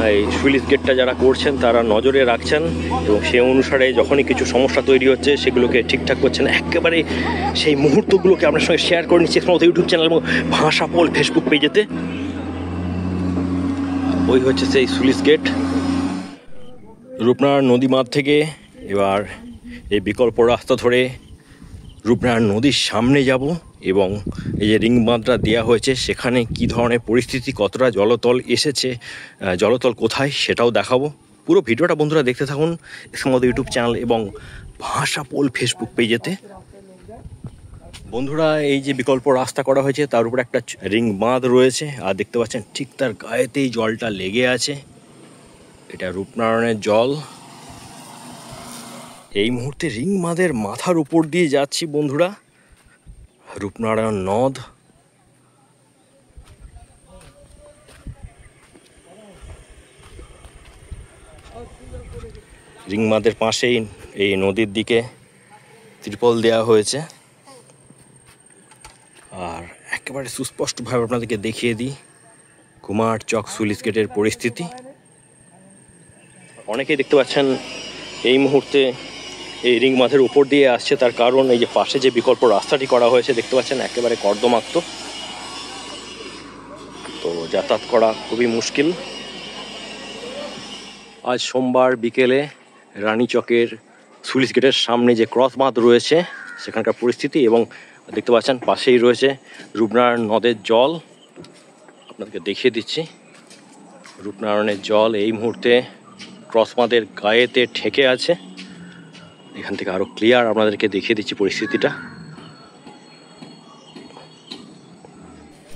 এই সুইচ গেটটা যারা করছেন তারা নজরে রাখছেন এবং সেই অনুসারে যখনই কিছু সমস্যা তৈরি হচ্ছে সেগুলোকে ঠিকঠাক করছেন। একেবারে সেই মুহূর্তগুলোকে আপনার সঙ্গে শেয়ার করে নিচ্ছি ইউটিউব চ্যানেল এবং ভাষাপোল ফেসবুক পেজেতে। ওই হচ্ছে সেই সুইচ গেট। রূপনারায়ণ নদী বাঁধ থেকে এবার এই বিকল্প রাস্তা ধরে রূপনারায়ণ নদীর সামনে যাব এবং এই যে রিং বাঁধটা দেওয়া হয়েছে সেখানে কি ধরনের পরিস্থিতি, কতটা জলতল এসেছে, জলতল কোথায় সেটাও দেখাবো। পুরো ভিডিওটা বন্ধুরা দেখতে থাকুন আমাদের ইউটিউব চ্যানেল এবং ভাষাপোল ফেসবুক পেজেতে। বন্ধুরা এই যে বিকল্প রাস্তা করা হয়েছে তার উপরে একটা রিং বাঁধ রয়েছে আর দেখতে পাচ্ছেন ঠিক তার গায়েতেই জলটা লেগে আছে। এটা রূপনারায়ণের জল। এই মুহূর্তে রিং বাঁধের মাথার উপর দিয়ে যাচ্ছি বন্ধুরা, রূপনারায়ণ নদ। রিং বাঁধের পাশেই এই নদীর দিকে ত্রিপল দেওয়া হয়েছে। আর একেবারে সুস্পষ্টভাবে আপনাদেরকে দেখিয়ে দিই কুমারচক সুইচ গেটের পরিস্থিতি। অনেকেই দেখতে পাচ্ছেন এই মুহূর্তে এই রিং বাঁধের উপর দিয়ে আসছে, তার কারণ এই যে পাশে যে বিকল্প রাস্তাটি করা হয়েছে দেখতে পাচ্ছেন একেবারে কর্দমাক্ত, তো যাতায়াত করা খুবই মুশকিল। আজ সোমবার বিকেলে রানীচকের সুইচ গেটের সামনে যে ক্রস বাঁধ রয়েছে সেখানকার পরিস্থিতি এবং দেখতে পাচ্ছেন পাশেই রয়েছে রূপনারায়ণ নদের জল। আপনাদেরকে দেখিয়ে দিচ্ছি রূপনারায়ণের জল এই মুহূর্তে ক্রস বাঁধের গায়েতে ঠেকে আছে। এখান থেকে আরো ক্লিয়ার আপনাদেরকে দেখিয়ে দিচ্ছি পরিস্থিতিটা।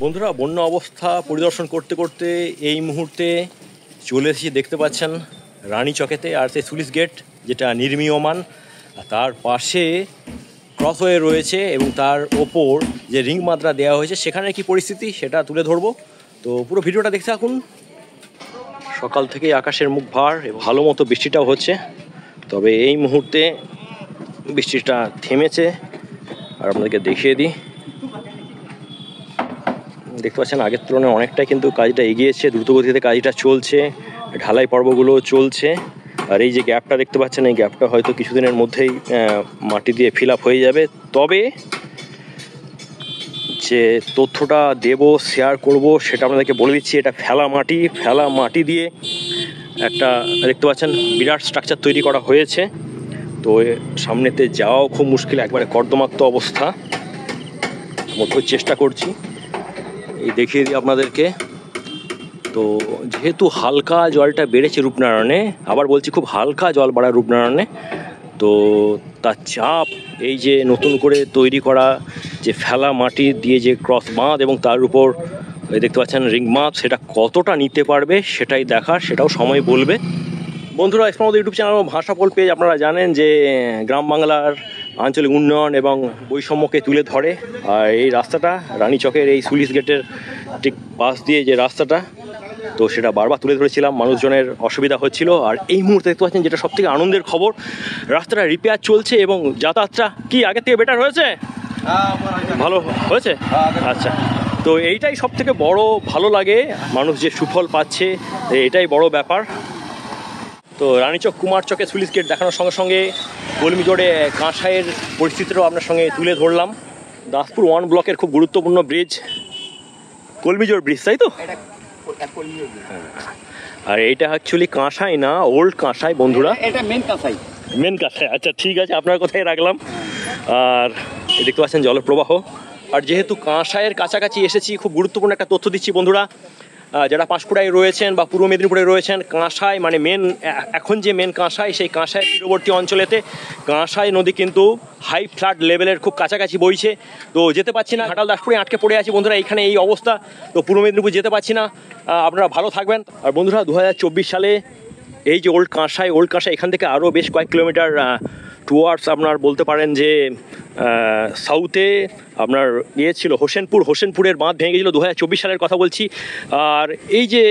বন্ধুরা বন্যা অবস্থা পরিদর্শন করতে করতে এই মুহূর্তে চলে এসেছি দেখতে পাচ্ছেন রানীচকেতে। আর সেই সুইচ গেট যেটা নির্মীয়মান, তার পাশে ক্রসওয়ে রয়েছে এবং তার ওপর যে রিং বাঁধটা দেওয়া হয়েছে সেখানে কি পরিস্থিতি সেটা তুলে ধরবো। তো পুরো ভিডিওটা দেখতে থাকুন। সকাল থেকেই আকাশের মুখ ভার, ভালো মতো বৃষ্টিটাও হচ্ছে, তবে এই মুহূর্তে বৃষ্টিটা থেমেছে। আর আপনাদেরকে দেখিয়ে দিই, দেখতে পাচ্ছেন আগের তুলনায় অনেকটাই কিন্তু কাজটা এগিয়েছে, দ্রুতগতিতে কাজটা চলছে, ঢালাই পর্বগুলো চলছে। আর এই যে গ্যাপটা দেখতে পাচ্ছেন এই গ্যাপটা হয়তো কিছুদিনের মধ্যেই মাটি দিয়ে ফিল আপ হয়ে যাবে। তবে যে তথ্যটা দেব শেয়ার করব সেটা আপনাদেরকে বলে দিচ্ছি, এটা ফেলা মাটি দিয়ে একটা দেখতে পাচ্ছেন বিরাট স্ট্রাকচার তৈরি করা হয়েছে। তো সামনেতে যাওয়াও খুব মুশকিল, একবারে কর্দমাক্ত অবস্থা। মধ্যে চেষ্টা করছি এই দেখিয়ে দিই আপনাদেরকে। তো যেহেতু হালকা জলটা বেড়েছে রূপনারায়ণে, আবার বলছি খুব হালকা জল বাড়া রূপনারায়ণে, তো তার চাপ এই যে নতুন করে তৈরি করা যে ফেলা মাটি দিয়ে যে ক্রস বাঁধ এবং তার উপর দেখতে পাচ্ছেন রিং বাঁধ, সেটা কতটা নিতে পারবে সেটাই দেখার, সেটাও সময় বলবে। বন্ধুরা আমাদের ইউটিউব চ্যানেল ভাষাপোল পেজ আপনারা জানেন যে গ্রাম বাংলার আঞ্চলিক উন্নয়ন এবং বৈষম্যকে তুলে ধরে। আর এই রাস্তাটা রানীচকের এই সুইচ গেটের ঠিক পাশ দিয়ে যে রাস্তাটা, তো সেটা বারবার তুলে ধরেছিলাম, মানুষজনের অসুবিধা হচ্ছিল। আর এই মুহূর্তে দেখতে পাচ্ছেন যেটা সবথেকে আনন্দের খবর, রাস্তাটা রিপেয়ার চলছে এবং যাতায়াতটা কি আগের থেকে বেটার হয়েছে, ভালো হয়েছে। আচ্ছা, তো এইটাই সবথেকে বড় ভালো লাগে, মানুষ যে সুফল পাচ্ছে এটাই বড় ব্যাপার। তো রানীচক কুমারচকে সুইচ গেট দেখানোর সঙ্গে সঙ্গে কলমিজোড়ে কাঁসাইয়ের পরিস্থিতিটাও আপনার সঙ্গে তুলে ধরলাম। দাসপুর 1 ব্লকের খুব গুরুত্বপূর্ণ ব্রিজ কলমিজোড় ব্রিজ, তাই তো? আর এইটা অ্যাকচুয়ালি কাঁসাই না, ওল্ড কাঁসাই বন্ধুরা, এটা মেন কাঁসাই। আচ্ছা ঠিক আছে, আপনার কথাই রাখলাম। আর দেখতে পাচ্ছেন জলপ্রবাহ। আর যেহেতু কাঁসাইয়ের কাছাকাছি এসেছি, খুব গুরুত্বপূর্ণ একটা তথ্য দিচ্ছি বন্ধুরা, যারা পাঁশকুড়ায় রয়েছেন বা পূর্ব মেদিনীপুরে রয়েছেন, কাঁসাই মানে এখন যে মেন কাঁসাই, সেই কাঁসাই তীরবর্তী অঞ্চলেতে কাঁসাই নদী কিন্তু হাই ফ্লাড লেভেলের খুব কাছাকাছি বইছে। তো যেতে পারছি না, ঘাটাল দাসপুরে আটকে পড়ে আছি বন্ধুরা, এইখানে এই অবস্থা। তো পূর্ব মেদিনীপুর যেতে পারছি না, আপনারা ভালো থাকবেন। আর বন্ধুরা 2024 সালে এই যে ওল্ড কাঁসাই এখান থেকে আরও বেশ কয়েক কিলোমিটার টুয়ার্ডস আপনার বলতে পারেন যে সাউথে আপনার ছিল হোসেনপুরের বাঁধ ভেঙে গেছিলো 2024 সালের কথা বলছি। আর এই যে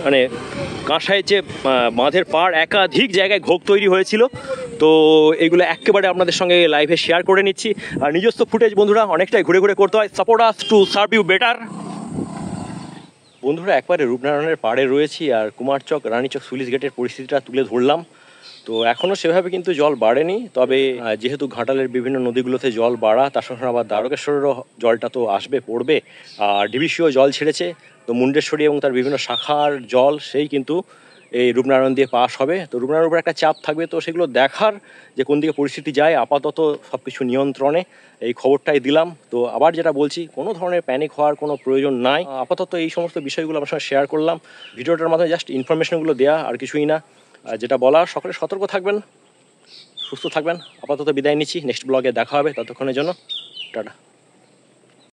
মানে কাঁসাইয়ের যে বাঁধের পাড় একাধিক জায়গায় ঘোগ তৈরি হয়েছিল, তো এগুলো একেবারে আপনাদের সঙ্গে লাইভে শেয়ার করে নিচ্ছি। আর নিজস্ব ফুটেজ বন্ধুরা অনেকটাই ঘুরে ঘুরে করতে হয়, support us to serve you better. বন্ধুরা, একবারে রূপনারায়ণের পাড়ে রয়েছি আর কুমারচক রানীচক সুইচ গেটের পরিস্থিতিটা তুলে ধরলাম। তো এখনও সেভাবে কিন্তু জল বাড়েনি, তবে যেহেতু ঘাটালের বিভিন্ন নদীগুলোতে জল বাড়া, তার সঙ্গে আবার দ্বারকেশ্বরেরও জলটা তো আসবে পড়বে, আর ডিভিসিও জল ছেড়েছে। তো মুন্ডেশ্বরী এবং তার বিভিন্ন শাখার জল সেই কিন্তু এই রূপনারায়ণ দিয়ে পাস হবে। তো রূপনারায়ণের উপর একটা চাপ থাকবে, তো সেগুলো দেখার যে কোন দিকে পরিস্থিতি যায়। আপাতত সব কিছু নিয়ন্ত্রণে, এই খবরটাই দিলাম। তো আবার যেটা বলছি, কোনো ধরনের প্যানিক হওয়ার কোনো প্রয়োজন নাই। আপাতত এই সমস্ত বিষয়গুলো আমার সঙ্গে শেয়ার করলাম। ভিডিওটার মাধ্যমে জাস্ট ইনফরমেশনগুলো দেওয়া, আর কিছুই না। যেটা বলার, সকলে সতর্ক থাকবেন, সুস্থ থাকবেন। আপাতত বিদায় নিচ্ছি, নেক্সট ব্লগে দেখা হবে, ততক্ষণের জন্য টাটা।